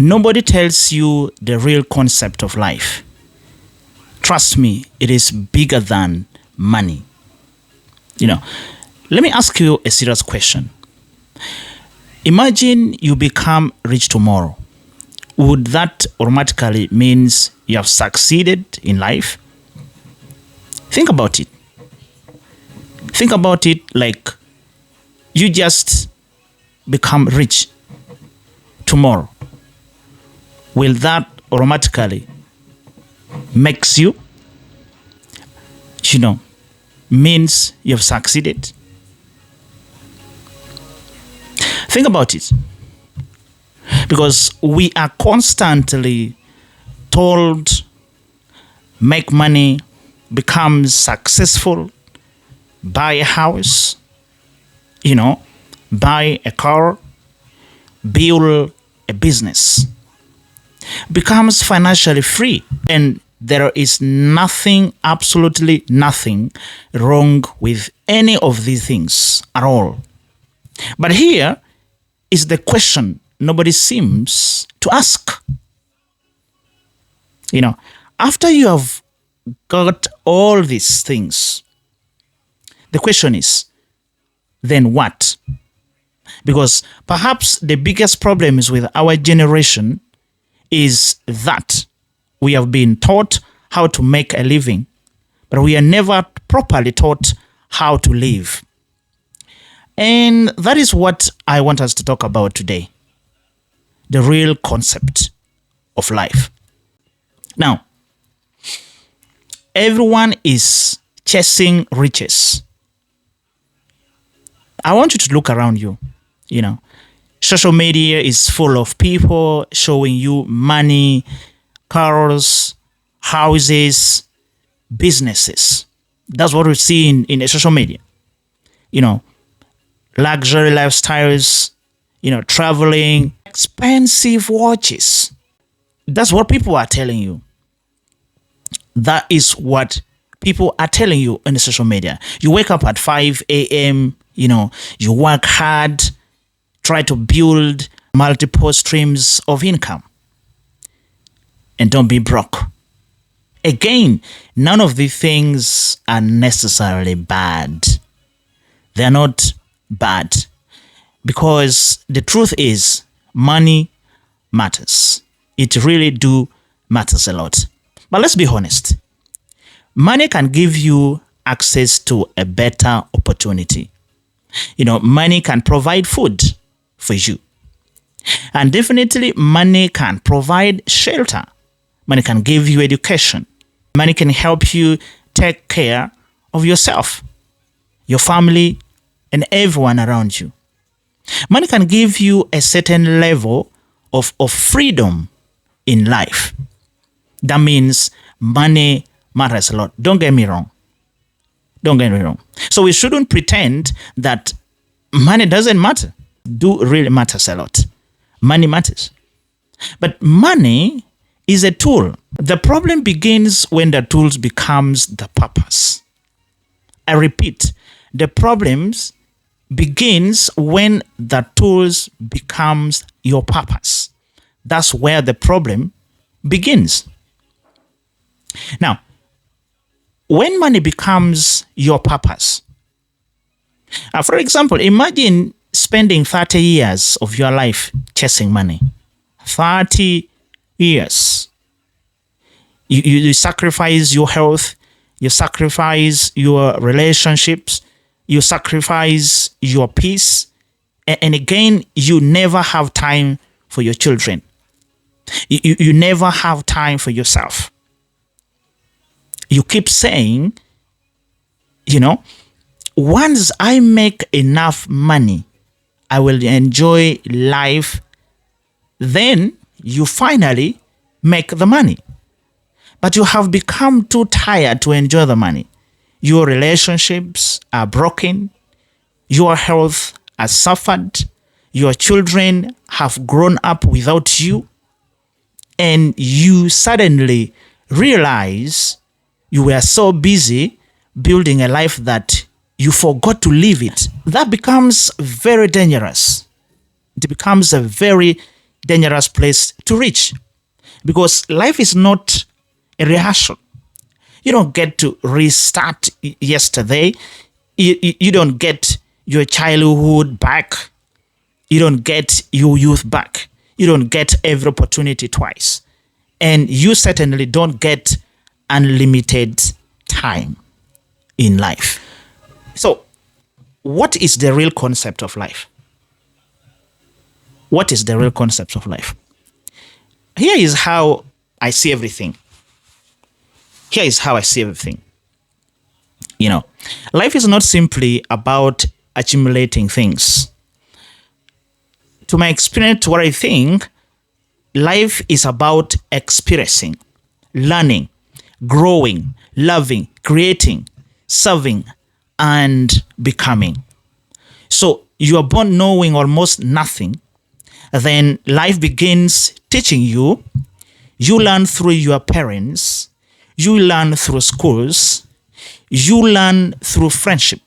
Nobody tells you the real concept of life. Trust me, it is bigger than money. You know, let me ask you a serious question. Imagine you become rich tomorrow. Would that automatically means you have succeeded in life? Think about it. Think about it like you just become rich tomorrow. Will that automatically makes you, means you have succeeded? Think about it. Because we are constantly told make money, become successful, buy a house, buy a car, build a business, becomes financially free. And there is nothing, absolutely nothing wrong with any of these things at all. But here is the question nobody seems to ask. After you have got all these things, the question is, then what? Because perhaps the biggest problem is with our generation is that we have been taught how to make a living, but we are never properly taught how to live. And that is what I want us to talk about today. The real concept of life. Now, everyone is chasing riches. I want you to look around you. Social media is full of people showing you money, cars, houses, businesses. That's what we see in social media. Luxury lifestyles, traveling, expensive watches. That's what people are telling you. That is what people are telling you in the social media. You wake up at 5 a.m., you work hard, try to build multiple streams of income. And don't be broke. Again, none of these things are necessarily bad. They're not bad. Because the truth is, money matters. It really do matters a lot. But let's be honest. Money can give you access to a better opportunity. Money can provide food for you. And definitely money can provide shelter. Money can give you education. Money can help you take care of yourself, your family, and everyone around you. Money can give you a certain level of freedom in life. That means money matters a lot. Don't get me wrong. So we shouldn't pretend that money doesn't matter. Do really matters a lot. Money matters. But money is a tool. The problem begins when the tools becomes the purpose. I repeat, the problems begins when the tools becomes your purpose. That's where the problem begins. Now, when money becomes your purpose, for example, imagine spending 30 years of your life chasing money. 30 years. You sacrifice your health, you sacrifice your relationships, you sacrifice your peace, and again, you never have time for your children. You never have time for yourself. You keep saying, once I make enough money, I will enjoy life. Then you finally make the money. But you have become too tired to enjoy the money. Your relationships are broken. Your health has suffered. Your children have grown up without you. And you suddenly realize you were so busy building a life that you forgot to live it. That becomes very dangerous. It becomes a very dangerous place to reach, because life is not a rehearsal. You don't get to restart yesterday. You don't get your childhood back. You don't get your youth back. You don't get every opportunity twice. And you certainly don't get unlimited time in life. So, what is the real concept of life? What is the real concept of life? Here is how I see everything. Here is how I see everything. Life is not simply about accumulating things. To my experience, to what I think, life is about experiencing, learning, growing, loving, creating, serving, and becoming. So you are born knowing almost nothing. Then life begins teaching you. You learn through your parents. You learn through schools. You learn through friendship.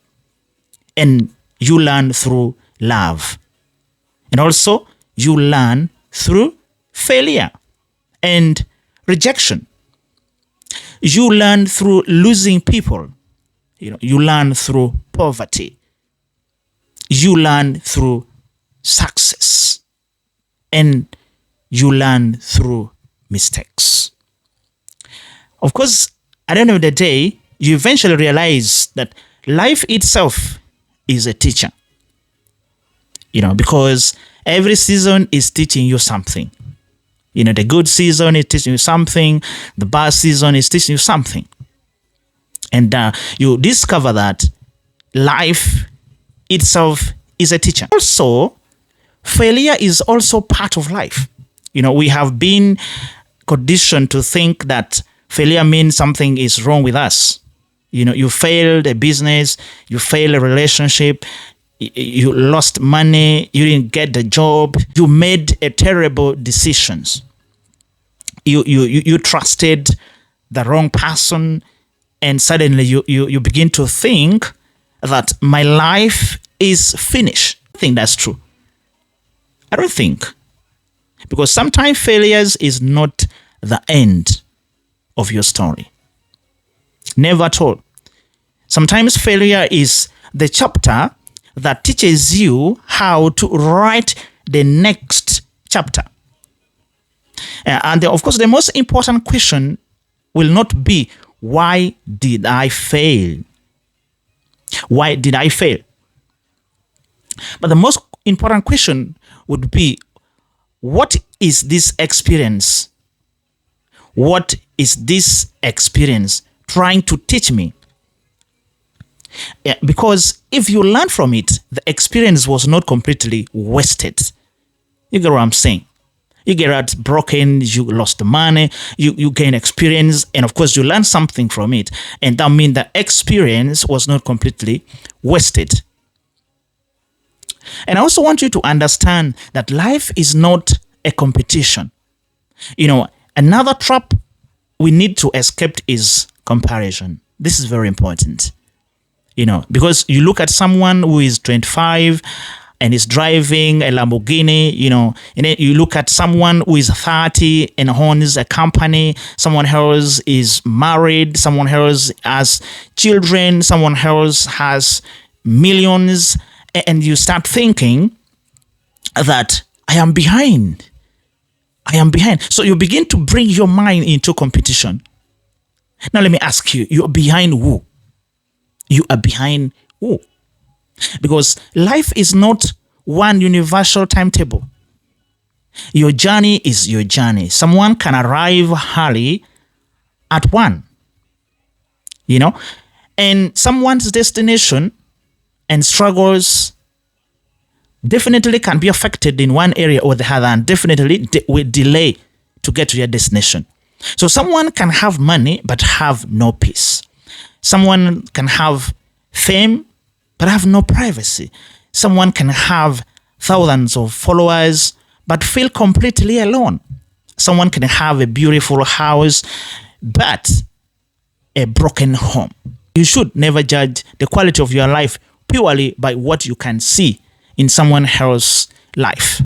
And you learn through love. And also, you learn through failure and rejection. You learn through losing people. You learn through poverty. You learn through success. And you learn through mistakes. Of course, at the end of the day, you eventually realize that life itself is a teacher. Because every season is teaching you something. The good season is teaching you something. The bad season is teaching you something. And you discover that life itself is a teacher. Also, failure is also part of life. We have been conditioned to think that failure means something is wrong with us. You failed a business, you failed a relationship, you lost money, you didn't get the job, you made a terrible decisions. You trusted the wrong person, and suddenly you begin to think that my life is finished. I think that's true. I don't think. Because sometimes failures is not the end of your story. Never at all. Sometimes failure is the chapter that teaches you how to write the next chapter. And of course, the most important question will not be, why did I fail? Why did I fail? But the most important question would be, what is this experience? What is this experience trying to teach me? Because if you learn from it, the experience was not completely wasted. You get what I'm saying? You get out broken, you lost the money, you gain experience, and of course you learn something from it. And that means the experience was not completely wasted. And I also want you to understand that life is not a competition. Another trap we need to escape is comparison. This is very important. Because you look at someone who is 25 and is driving a Lamborghini, and then you look at someone who is 30 and owns a company, someone else is married, someone else has children, someone else has millions, and you start thinking that I am behind. So you begin to bring your mind into competition. Now let me ask you, you're behind who? You are behind who? Because life is not one universal timetable. Your journey is your journey. Someone can arrive early at 1, and someone's destination and struggles definitely can be affected in one area or the other, and definitely will delay to get to your destination. So someone can have money but have no peace. Someone can have fame but have no privacy. Someone can have thousands of followers but feel completely alone. Someone can have a beautiful house but a broken home. You should never judge the quality of your life purely by what you can see in someone else's life.